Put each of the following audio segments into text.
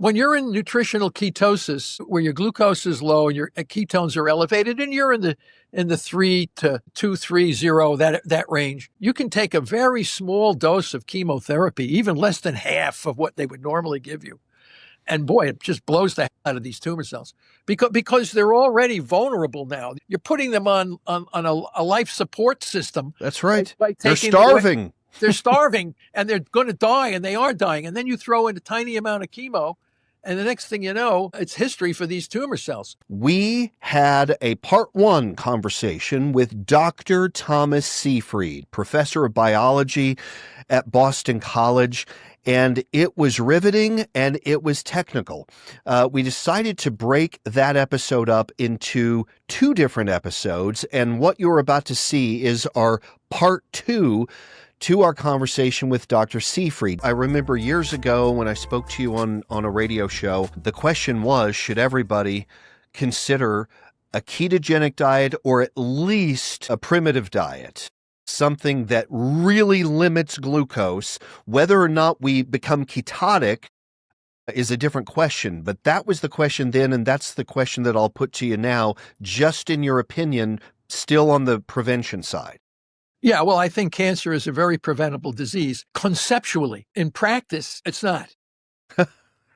When you're in nutritional ketosis, where your glucose is low and your ketones are elevated, and you're in the 3 to 230 that range, you can take a very small dose of chemotherapy, even less than half of what they would normally give you. And boy, it just blows the hell out of these tumor cells because they're already vulnerable now. You're putting them on a life support system. That's right. By they're starving. They're starving and they're going to die, and they are dying. And then you throw in a tiny amount of chemo, and the next thing you know, it's history for these tumor cells. We had a part 1 conversation with Dr. Thomas Seyfried, professor of biology at Boston College, and it was riveting and it was technical. We decided to break that episode up into 2 different episodes, and what you're about to see is our part 2 to our conversation with Dr. Seyfried. I remember years ago when I spoke to you on a radio show, the question was, should everybody consider a ketogenic diet or at least a primitive diet? Something that really limits glucose. Whether or not we become ketotic is a different question, but that was the question then, and that's the question that I'll put to you now, just in your opinion, still on the prevention side. Yeah, well, I think cancer is a very preventable disease conceptually. In practice, it's not.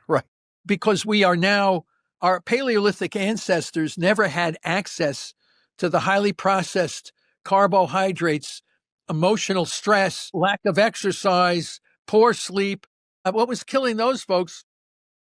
Right. Because our Paleolithic ancestors never had access to the highly processed carbohydrates, emotional stress, lack of exercise, poor sleep. What was killing those folks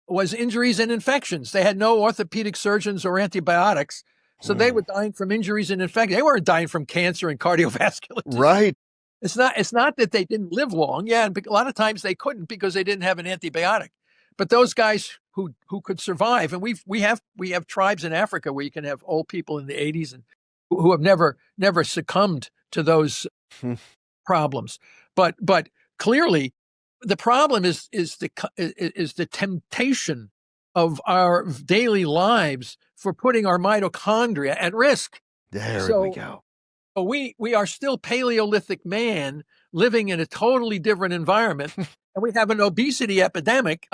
was injuries and infections. They had no orthopedic surgeons or antibiotics. So they were dying from injuries and infections. They weren't dying from cancer and cardiovascular disease. Right. It's not that they didn't live long. Yeah, and a lot of times they couldn't because they didn't have an antibiotic. But those guys who could survive, and we have tribes in Africa where you can have old people in the 80s and who have never succumbed to those problems. But clearly, the problem is the temptation of our daily lives for putting our mitochondria at risk. There we go. We are still Paleolithic man living in a totally different environment, and we have an obesity epidemic.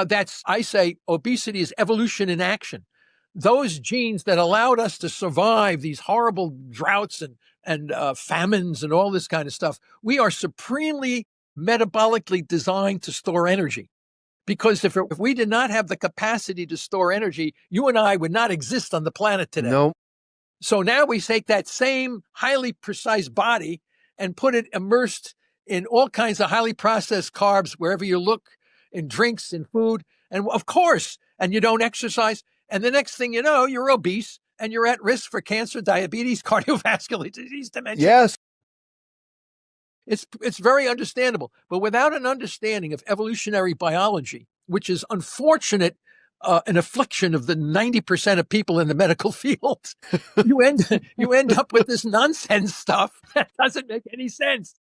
I say obesity is evolution in action. Those genes that allowed us to survive these horrible droughts and famines and all this kind of stuff, we are supremely metabolically designed to store energy. Because if we did not have the capacity to store energy, you and I would not exist on the planet today. No. So now we take that same highly precise body and put it immersed in all kinds of highly processed carbs wherever you look, in drinks, in food. And of course, and you don't exercise. And the next thing you know, you're obese and you're at risk for cancer, diabetes, cardiovascular disease, dementia. Yes. It's very understandable. But without an understanding of evolutionary biology, which is unfortunate, an affliction of the 90% of people in the medical field, you end up with this nonsense stuff that doesn't make any sense.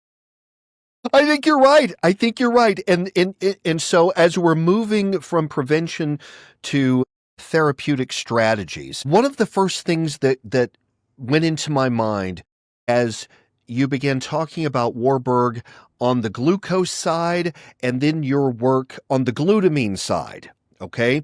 I think you're right. And so as we're moving from prevention to therapeutic strategies, one of the first things that went into my mind as you began talking about Warburg on the glucose side and then your work on the glutamine side, okay?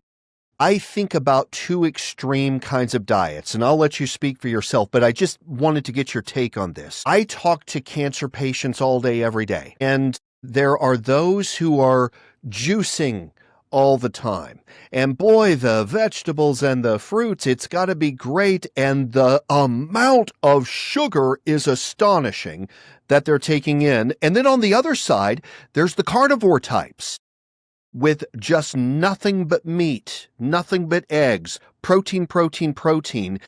I think about 2 extreme kinds of diets, and I'll let you speak for yourself, but I just wanted to get your take on this. I talk to cancer patients all day, every day, and there are those who are juicing all the time. And boy, the vegetables and the fruits, it's got to be great. And the amount of sugar is astonishing that they're taking in. And then on the other side, there's the carnivore types with just nothing but meat, nothing but eggs, protein.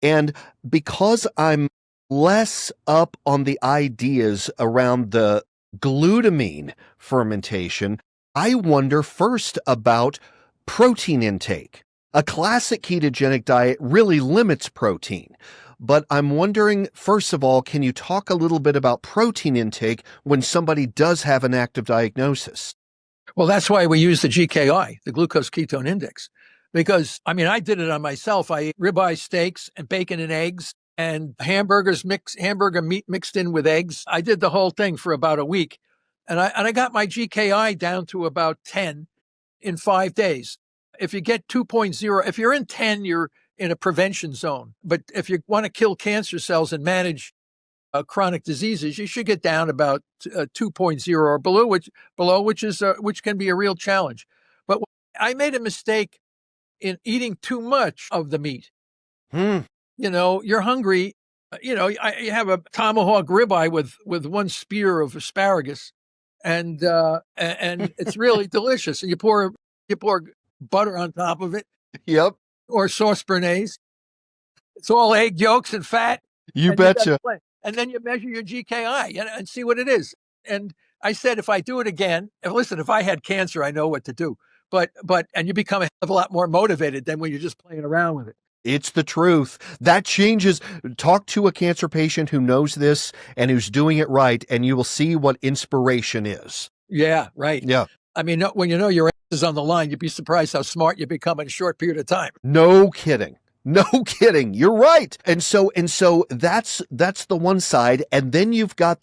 And because I'm less up on the ideas around the glutamine fermentation, I wonder first about protein intake. A classic ketogenic diet really limits protein, but I'm wondering, first of all, can you talk a little bit about protein intake when somebody does have an active diagnosis? Well, that's why we use the GKI, the glucose ketone index, because I did it on myself. I ate ribeye steaks and bacon and eggs and hamburger meat mixed in with eggs. I did the whole thing for about a week. And I got my GKI down to about 10 in 5 days. If you get 2.0, if you're in 10, you're in a prevention zone. But if you want to kill cancer cells and manage chronic diseases, you should get down about 2.0 or below, which can be a real challenge. But I made a mistake in eating too much of the meat. You're hungry. You have a tomahawk ribeye with one spear of asparagus, and it's really delicious. And you pour butter on top of it. Yep. Or sauce béarnaise. It's all egg yolks and fat. You betcha. And then you measure your GKI and see what it is. And I said, if I do it again, if I had cancer, I know what to do. And you become a hell of a lot more motivated than when you're just playing around with it. It's the truth. That changes. Talk to a cancer patient who knows this and who's doing it right, and you will see what inspiration is. Yeah, right. Yeah. I mean, when you know your ass is on the line, you'd be surprised how smart you become in a short period of time. No kidding. No kidding. You're right. And so that's the one side. And then you've got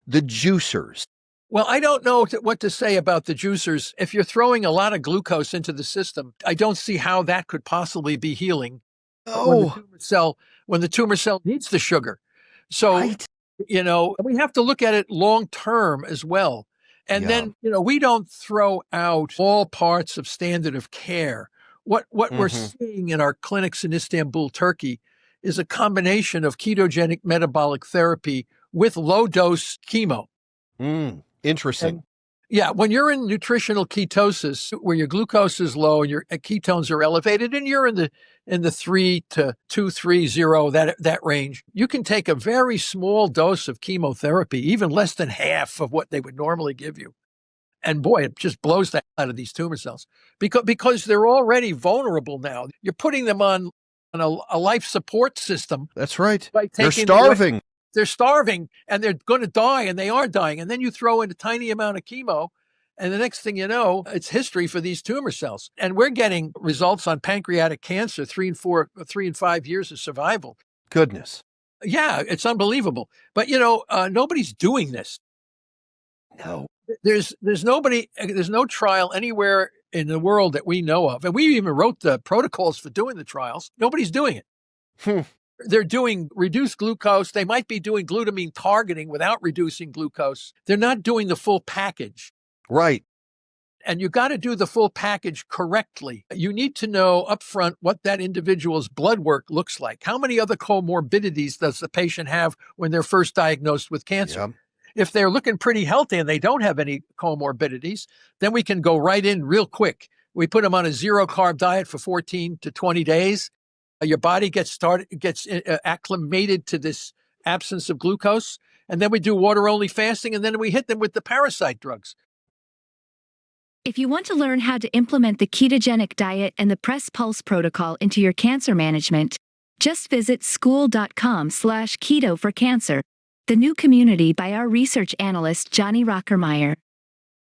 the juicers. Well, I don't know what to say about the juicers. If you're throwing a lot of glucose into the system, I don't see how that could possibly be healing when the tumor cell needs the sugar. So, right. We have to look at it long term as well. And then, we don't throw out all parts of standard of care. What we're seeing in our clinics in Istanbul, Turkey, is a combination of ketogenic metabolic therapy with low dose chemo. Interesting. When you're in nutritional ketosis, where your glucose is low and your ketones are elevated, and you're in the 3 to 230 that range, you can take a very small dose of chemotherapy, even less than half of what they would normally give you. And boy, it just blows the hell out of these tumor cells because they're already vulnerable now. You're putting them on a life support system. That's right. They're starving. They're starving and they're going to die, and they are dying. And then you throw in a tiny amount of chemo, and the next thing you know, it's history for these tumor cells. And we're getting results on pancreatic cancer, 3 and 5 years of survival. Goodness. Yeah, it's unbelievable. But nobody's doing this. No. There's no trial anywhere in the world that we know of. And we even wrote the protocols for doing the trials. Nobody's doing it. They're doing reduced glucose. They might be doing glutamine targeting without reducing glucose. They're not doing the full package. Right. And you got to do the full package correctly. You need to know upfront what that individual's blood work looks like. How many other comorbidities does the patient have when they're first diagnosed with cancer? Yep. If they're looking pretty healthy and they don't have any comorbidities, then we can go right in real quick. We put them on a zero carb diet for 14 to 20 days. Your body gets acclimated to this absence of glucose. And then we do water-only fasting, and then we hit them with the parasite drugs. If you want to learn how to implement the ketogenic diet and the Press Pulse protocol into your cancer management, just visit school.com/keto for cancer, the new community by our research analyst Johnny Rockermeyer.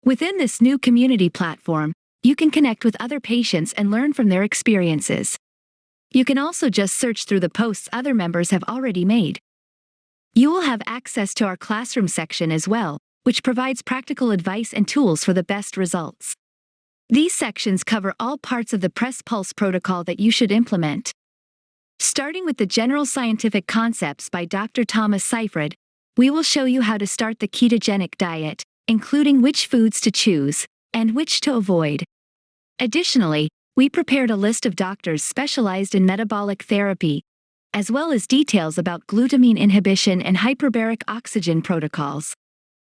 Within this new community platform, you can connect with other patients and learn from their experiences. You can also just search through the posts other members have already made. You will have access to our classroom section as well, which provides practical advice and tools for the best results. These sections cover all parts of the Press Pulse protocol that you should implement. Starting with the general scientific concepts by Dr. Thomas Seyfried, we will show you how to start the ketogenic diet, including which foods to choose and which to avoid. Additionally, we prepared a list of doctors specialized in metabolic therapy, as well as details about glutamine inhibition and hyperbaric oxygen protocols.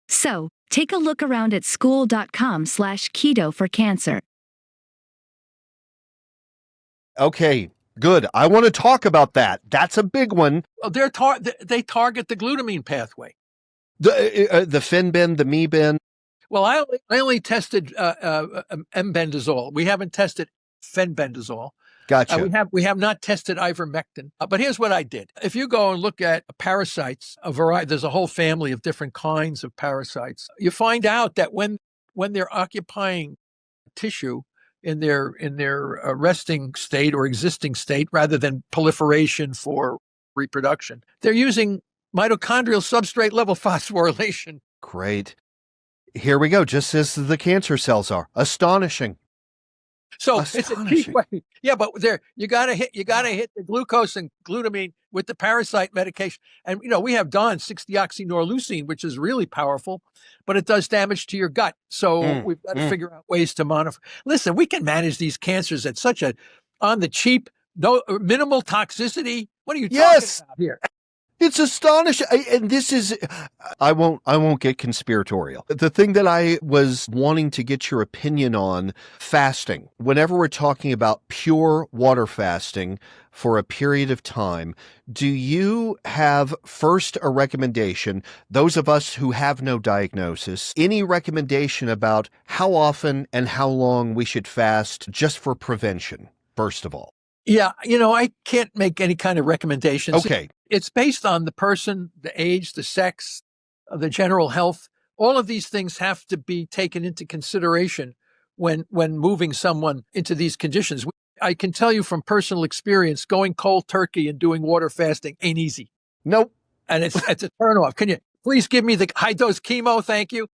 So, take a look around at school.com/keto for cancer. Okay, good. I want to talk about that. That's a big one. Well, they target the glutamine pathway. The Fenben, the Meben. Well, I only tested M-bendazole. We haven't tested fenbendazole. Gotcha. We have not tested ivermectin. But here's what I did. If you go and look at parasites, there's a whole family of different kinds of parasites. You find out that when they're occupying tissue in their resting state or existing state, rather than proliferation for reproduction, they're using mitochondrial substrate level phosphorylation. Great. Here we go, just as the cancer cells are. Astonishing. So it's a cheap Astonishing. way. Yeah, but there you gotta hit the glucose and glutamine with the parasite medication. And we have Dawn 6-deoxynorlucine, which is really powerful, but it does damage to your gut. So Mm, we've got to mm. figure out ways to monitor. Listen, we can manage these cancers at such a on the cheap, no minimal toxicity. What are you talking Yes. about here? It's astonishing. And this is, I won't get conspiratorial. The thing that I was wanting to get your opinion on, fasting. Whenever we're talking about pure water fasting for a period of time, do you have first a recommendation, those of us who have no diagnosis, any recommendation about how often and how long we should fast just for prevention, first of all? Yeah, I can't make any kind of recommendations. Okay. It's based on the person, the age, the sex, the general health. All of these things have to be taken into consideration when moving someone into these conditions. I can tell you from personal experience, going cold turkey and doing water fasting ain't easy. Nope. And it's a turnoff. Can you please give me the high dose chemo? Thank you.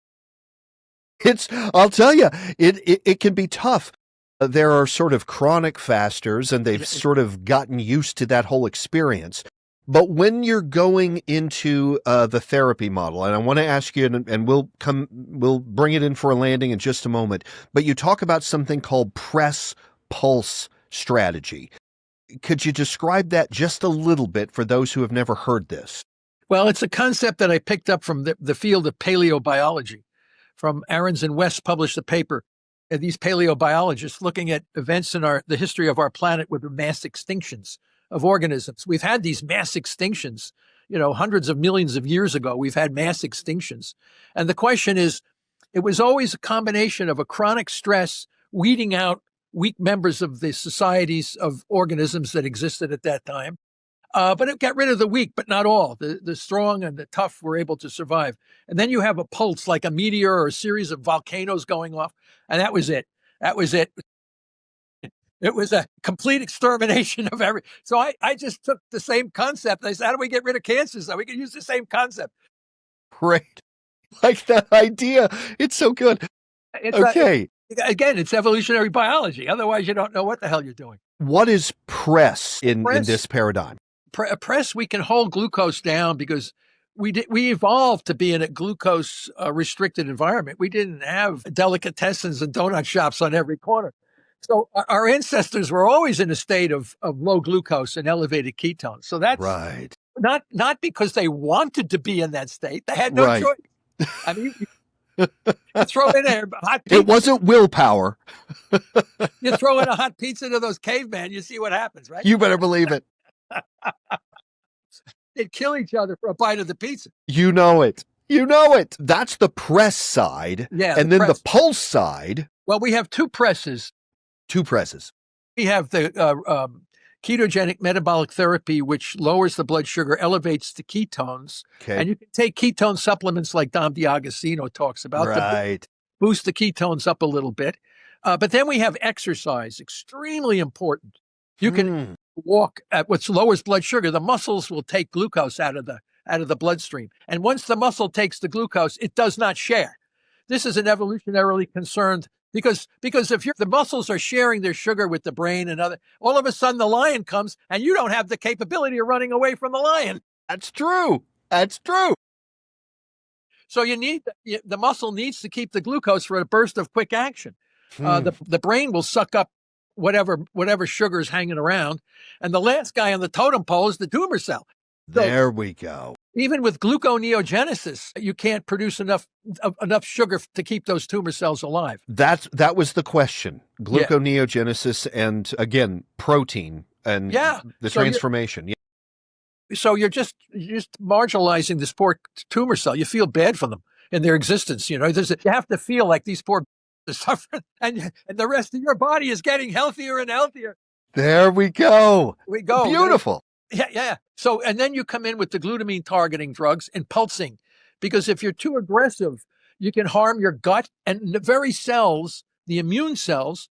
I'll tell you, it can be tough. There are sort of chronic fasters, and they've sort of gotten used to that whole experience. But when you're going into the therapy model, and I want to ask you, and we'll bring it in for a landing in just a moment, but you talk about something called press pulse strategy. Could you describe that just a little bit for those who have never heard this? Well, it's a concept that I picked up from the field of paleobiology. From Ahrens and West published a paper. These paleobiologists looking at events in the history of our planet with the mass extinctions of organisms. We've had these mass extinctions, hundreds of millions of years ago. We've had mass extinctions. And the question is, it was always a combination of a chronic stress, weeding out weak members of the societies of organisms that existed at that time. But it got rid of the weak, but not all. The strong and the tough were able to survive. And then you have a pulse, like a meteor or a series of volcanoes going off. And that was it. That was it. It was a complete extermination of every. So I just took the same concept. I said, how do we get rid of cancer? So we can use the same concept. Great. Like that idea. It's so good. Okay. Again, it's evolutionary biology. Otherwise, you don't know what the hell you're doing. What is press in this paradigm? Press, we can hold glucose down because we evolved to be in a glucose restricted environment. We didn't have delicatessens and donut shops on every corner. So our ancestors were always in a state of low glucose and elevated ketones. So that's right. Not because they wanted to be in that state. They had no choice. I mean, you throw in a hot pizza. It wasn't willpower. You throw in a hot pizza to those cavemen, you see what happens, right? You better believe it. They'd kill each other for a bite of the pizza. You know it. You know it. That's the press side. Yeah. And then the pulse side. Well, we have two presses. Two presses. We have the ketogenic metabolic therapy, which lowers the blood sugar, elevates the ketones. Okay. And you can take ketone supplements like Dom D'Agostino talks about to boost the ketones up a little bit. But then we have exercise, extremely important. You can walk at what lowers blood sugar. The muscles will take glucose out of the bloodstream. And once the muscle takes the glucose, it does not share. This is an evolutionarily concerned because if the muscles are sharing their sugar with the brain and all of a sudden the lion comes and you don't have the capability of running away from the lion. That's true. That's true. So the muscle needs to keep the glucose for a burst of quick action. The brain will suck up whatever sugar is hanging around. And the last guy on the totem pole is the tumor cell. So, there we go. Even with gluconeogenesis, you can't produce enough sugar to keep those tumor cells alive. That was the question. Gluconeogenesis and, again, protein and the transformation. So you're just marginalizing this poor tumor cell. You feel bad for them in their existence. You have to feel like these poor are suffering, and the rest of your body is getting healthier and healthier. There we go. Beautiful. Yeah. So, and then you come in with the glutamine targeting drugs and pulsing, because if you're too aggressive, you can harm your gut and the very cells, the immune cells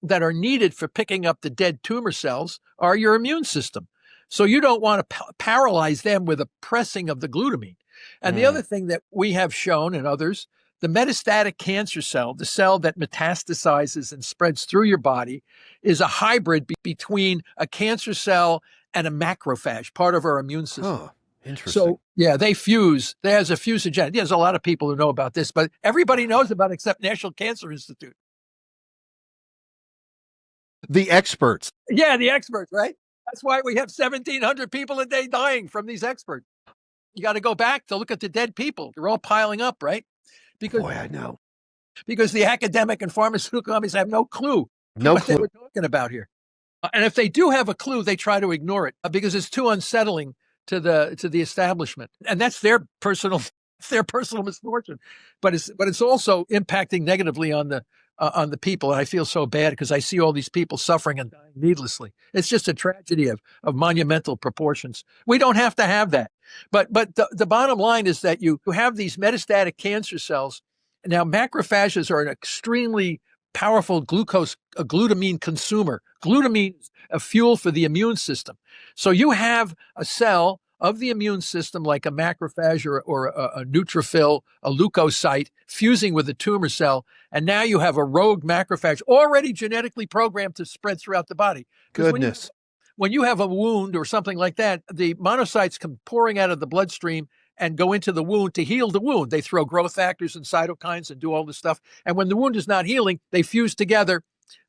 that are needed for picking up the dead tumor cells are your immune system. So you don't want to paralyze them with a pressing of the glutamine. And the other thing that we have shown and others The metastatic cancer cell, the cell that metastasizes and spreads through your body, is a hybrid between a cancer cell and a macrophage, part of our immune system. Huh. Interesting. So, yeah, they fuse. There's a fusogen. There's a lot of people who know about this, but everybody knows about it except National Cancer Institute. The experts. Yeah, the experts, right? That's why we have 1,700 people a day dying from these experts. You got to go back to look at the dead people. They're all piling up, right? Boy, I know. Because the academic and pharmaceutical companies have no clue what they were talking about here. And if they do have a clue, they try to ignore it because it's too unsettling to the establishment. And that's their personal misfortune. But it's also impacting negatively on the people. And I feel so bad because I see all these people suffering and dying needlessly. It's just a tragedy of monumental proportions. We don't have to have that. But the bottom line is that you have these metastatic cancer cells. Now, macrophages are an extremely powerful glutamine consumer. Glutamine is a fuel for the immune system. So you have a cell of the immune system like a macrophage or a neutrophil, a leukocyte, fusing with a tumor cell. And now you have a rogue macrophage already genetically programmed to spread throughout the body. Goodness. When you have a wound or something like that, the monocytes come pouring out of the bloodstream and go into the wound to heal the wound. They throw growth factors and cytokines and do all this stuff. And when the wound is not healing, they fuse together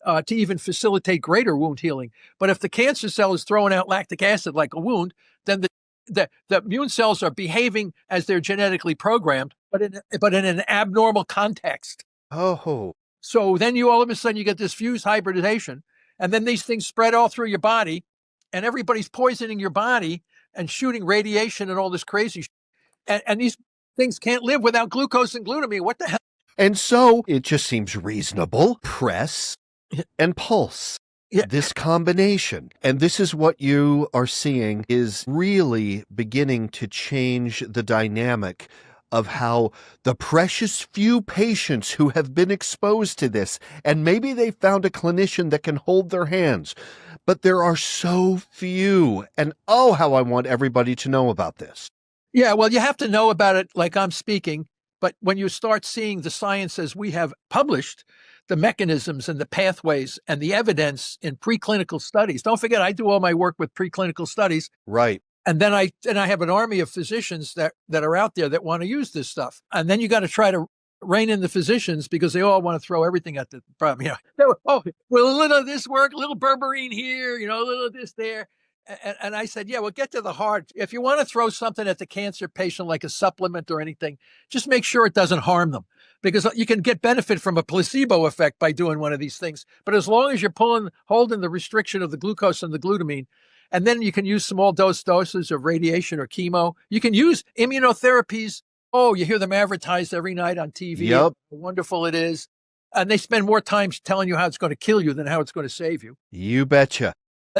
to even facilitate greater wound healing. But if the cancer cell is throwing out lactic acid like a wound, then the immune cells are behaving as they're genetically programmed, but in an abnormal context. Oh. So then all of a sudden you get this fused hybridization, and then these things spread all through your body, and everybody's poisoning your body and shooting radiation and all this crazy shit. And these things can't live without glucose and glutamine. What the hell? And so it just seems reasonable. Press and pulse. Yeah. This combination. And this is what you are seeing is really beginning to change the dynamic of how the precious few patients who have been exposed to this, and maybe they found a clinician that can hold their hands, but there are so few. And oh, how I want everybody to know about this. Yeah, well, you have to know about it like I'm speaking. But when you start seeing the science as we have published, the mechanisms and the pathways and the evidence in preclinical studies, don't forget, I do all my work with preclinical studies. Right. And then I have an army of physicians that are out there that want to use this stuff. And then you got to try to rein in the physicians because they all want to throw everything at the problem. Oh, well, a little of this work, a little berberine here, a little of this there. And I said, yeah, well, get to the heart. If you want to throw something at the cancer patient, like a supplement or anything, just make sure it doesn't harm them, because you can get benefit from a placebo effect by doing one of these things. But as long as you're holding the restriction of the glucose and the glutamine, and then you can use small doses of radiation or chemo. You can use immunotherapies. Oh, you hear them advertised every night on TV. Yep. How wonderful it is. And they spend more time telling you how it's going to kill you than how it's going to save you. You betcha.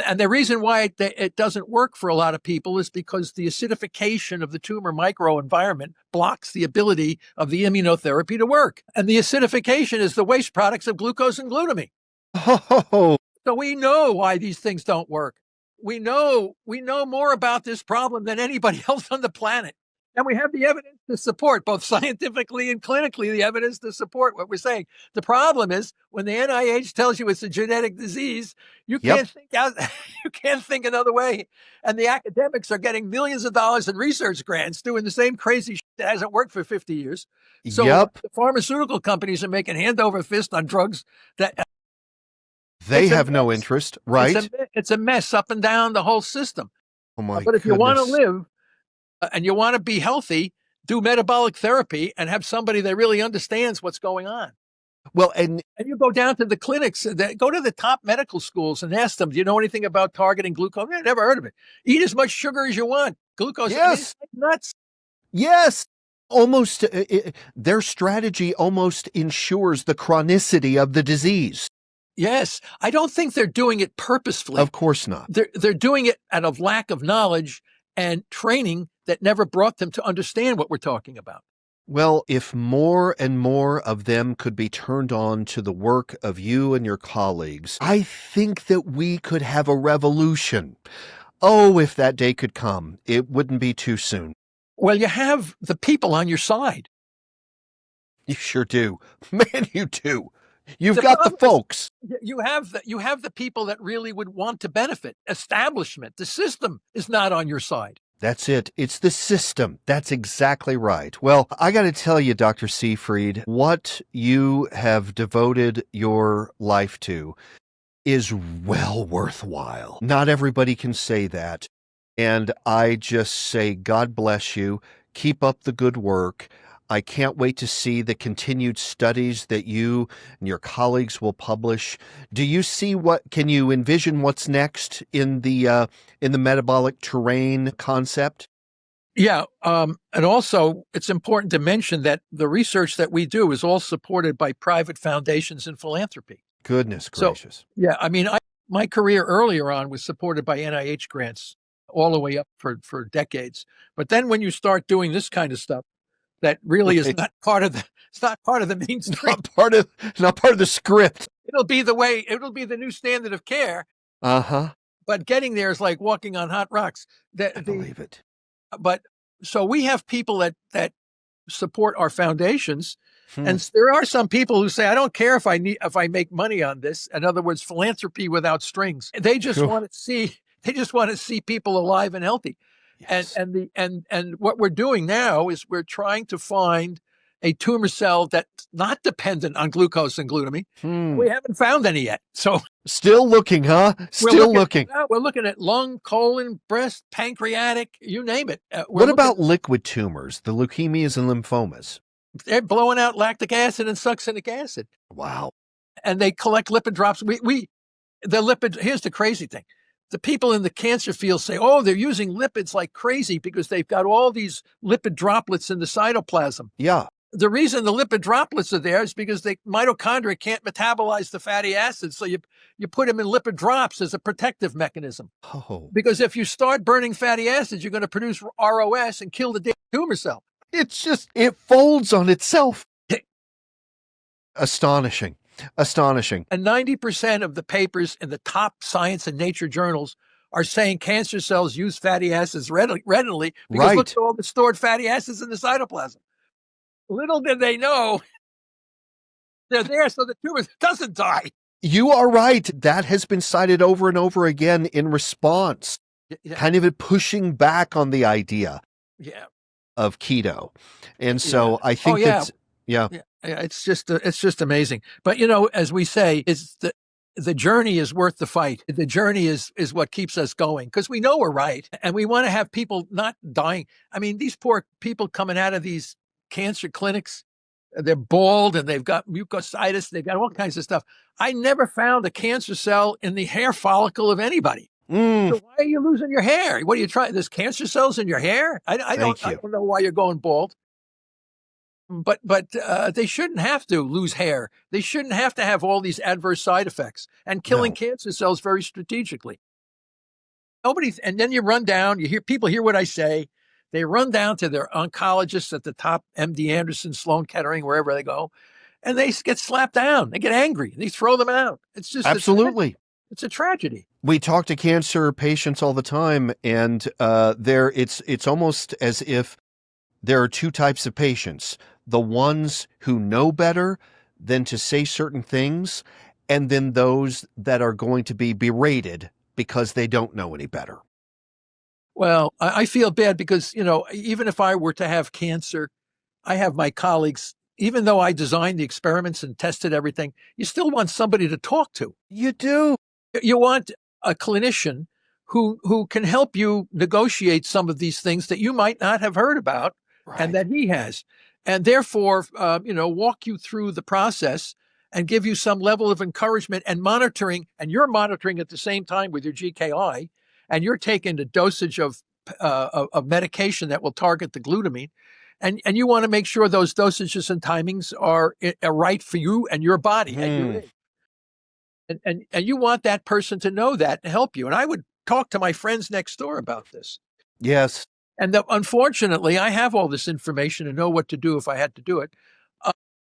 And the reason why it doesn't work for a lot of people is because the acidification of the tumor microenvironment blocks the ability of the immunotherapy to work. And the acidification is the waste products of glucose and glutamine. Oh. So we know why these things don't work. We know more about this problem than anybody else on the planet. And we have the evidence to support, both scientifically and clinically, the evidence to support what we're saying. The problem is when the NIH tells you it's a genetic disease, you can't think another way. And the academics are getting millions of dollars in research grants doing the same crazy shit that hasn't worked for 50 years. So the pharmaceutical companies are making hand over fist on drugs that they have no interest, right? It's a mess up and down the whole system. Oh my But if you want to goodness. live and you want to be healthy, do metabolic therapy and have somebody that really understands what's going on. Well, and you go down to the clinics, go to the top medical schools and ask them, do you know anything about targeting glucose? I never heard of it. Eat as much sugar as you want. Glucose, yes, nuts. Yes. Almost, their strategy almost ensures the chronicity of the disease. Yes. I don't think they're doing it purposefully. Of course not. They're doing it out of lack of knowledge and training that never brought them to understand what we're talking about. Well, if more and more of them could be turned on to the work of you and your colleagues, I think that we could have a revolution. Oh, if that day could come, it wouldn't be too soon. Well, you have the people on your side. You sure do. Man, you do. You've The got the problem is folks. you have the people that really would want to benefit. Establishment, the system is not on your side. That's it. It's the system. That's exactly right. Well, I got to tell you, Dr. Seyfried, what you have devoted your life to is well worthwhile. Not everybody can say that. And I just say, God bless you. Keep up the good work. I can't wait to see the continued studies that you and your colleagues will publish. Do you see can you envision what's next in the metabolic terrain concept? Yeah. And also, it's important to mention that the research that we do is all supported by private foundations and philanthropy. Goodness So, gracious. yeah, I mean, my career earlier on was supported by NIH grants all the way up for decades. But then when you start doing this kind of stuff, that really is Right. not part of it's not part of the mainstream. Not part of the script. It'll be the new standard of care. Uh-huh. But getting there is like walking on hot rocks. I believe it. But so we have people that support our foundations, Hmm. and there are some people who say, "I don't care if I make money on this." In other words, philanthropy without strings. They just Phew. want to see people alive and healthy. Yes. And what we're doing now is we're trying to find a tumor cell that's not dependent on glucose and glutamine. We haven't found any yet. So Still looking, huh? Still looking. we're looking at lung, colon, breast, pancreatic, you name it. What about liquid tumors, the leukemias and lymphomas? They're blowing out lactic acid and succinic acid, Wow. and they collect lipid drops. Here's the crazy thing. The people in the cancer field say, oh, they're using lipids like crazy because they've got all these lipid droplets in the cytoplasm. Yeah. The reason the lipid droplets are there is because the mitochondria can't metabolize the fatty acids. So you put them in lipid drops as a protective mechanism. Oh. Because if you start burning fatty acids, you're going to produce ROS and kill the damn tumor cell. It folds on itself. Astonishing. Astonishing. And 90% of the papers in the top science and nature journals are saying cancer cells use fatty acids readily because look at all the stored fatty acids in the cytoplasm. Little did they know they're there so the tumor doesn't die. You are right. That has been cited over and over again in response, kind of pushing back on the idea of keto. And so I think it's just amazing. But as we say, the journey is worth the fight. The journey is what keeps us going because we know we're right and we want to have people not dying. I mean, these poor people coming out of these cancer clinics, they're bald and they've got mucositis, they've got all kinds of stuff. I never found a cancer cell in the hair follicle of anybody. So why are you losing your hair? What are you trying? There's cancer cells in your hair? I don't know why you're going bald. But they shouldn't have to lose hair. They shouldn't have to have all these adverse side effects and killing cancer cells very strategically. And then you run down, people hear what I say. They run down to their oncologists at the top, MD Anderson, Sloan Kettering, wherever they go, and they get slapped down. They get angry. They throw them out. It's just absolutely. It's a tragedy. We talk to cancer patients all the time, and it's almost as if there are two types of patients: the ones who know better than to say certain things, and then those that are going to be berated because they don't know any better. Well, I feel bad because, even if I were to have cancer, I have my colleagues, even though I designed the experiments and tested everything, you still want somebody to talk to. You do. You want a clinician who can help you negotiate some of these things that you might not have heard about and that he has. And therefore, walk you through the process and give you some level of encouragement and monitoring. And you're monitoring at the same time with your GKI, and you're taking the dosage of medication that will target the glutamine. And you want to make sure those dosages and timings are right for you and your body and your age. And you want that person to know that and help you. And I would talk to my friends next door about this. Yes. And unfortunately, I have all this information and know what to do if I had to do it.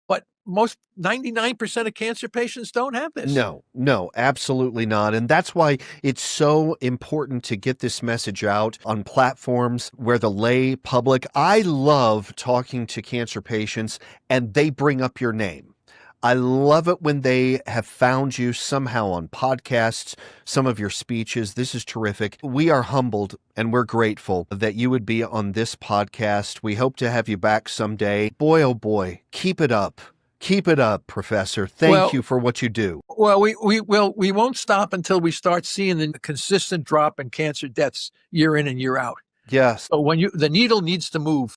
But most 99% of cancer patients don't have this. No, absolutely not. And that's why it's so important to get this message out on platforms where the lay public, I love talking to cancer patients and they bring up your name. I love it when they have found you somehow on podcasts, some of your speeches. This is terrific. We are humbled and we're grateful that you would be on this podcast. We hope to have you back someday. Boy, oh boy, keep it up. Keep it up, Professor. Thank you for what you do. Well, we won't stop until we start seeing the consistent drop in cancer deaths year in and year out. Yes. So the needle needs to move.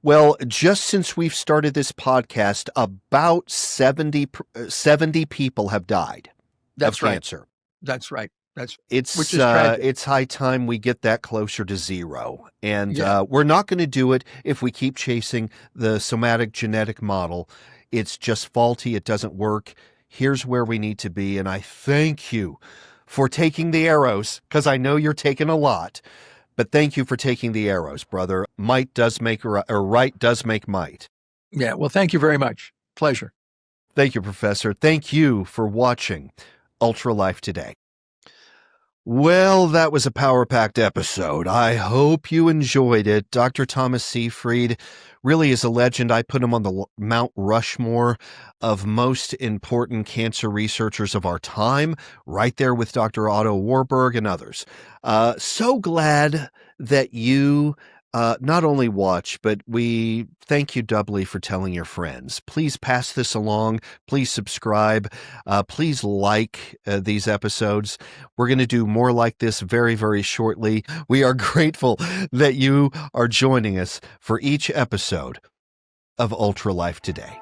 Well, just since we've started this podcast, about 70 people have died of cancer. That's right. Which is tragic. It's high time we get that closer to zero. And we're not going to do it if we keep chasing the somatic genetic model. It's just faulty. It doesn't work. Here's where we need to be. And I thank you for taking the arrows, because I know you're taking a lot. But thank you for taking the arrows, brother. Might does make right does make might. Yeah, well, thank you very much. Pleasure. Thank you, Professor. Thank you for watching Ultra Life Today. Well, that was a power-packed episode. I hope you enjoyed it. Dr. Thomas Seyfried really is a legend. I put him on the Mount Rushmore of most important cancer researchers of our time, right there with Dr. Otto Warburg and others. So glad that you not only watch, but we thank you doubly for telling your friends. Please pass this along. Please subscribe. Please like these episodes. We're going to do more like this very, very shortly. We are grateful that you are joining us for each episode of Ultra Life Today.